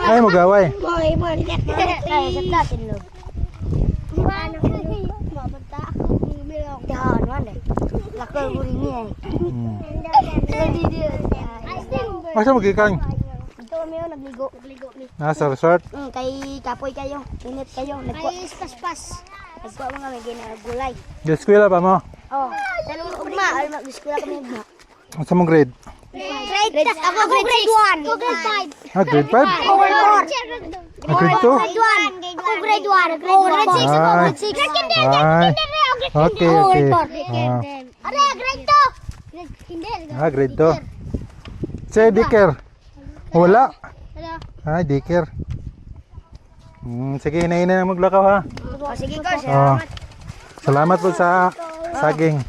Ay, magaway. Masa magikang? Ito kami nagligo. Nasa resort? Kay kapoy kayo. Init kayo. Ay, paspas. Nagkuha mga may ginagulay. Eskwela pa mo? Oh, tanong mo ugma. Ay, mag-eskwela kami ugma. Ano sa mong grade? Grade, ako grade 1. Ako grade 5. Ah, grade 5? Ako grade 4. Ah, grade 2? Ako grade 1. Grade 6 ako. Grade 6. Ay. Okay, okay. Are, grade 2. Ah, grade 2. Si Dicker? Wala. Ay, Dicker. Sige, inaina na maglakaw ha. Sige ko, Salamat po sa saging.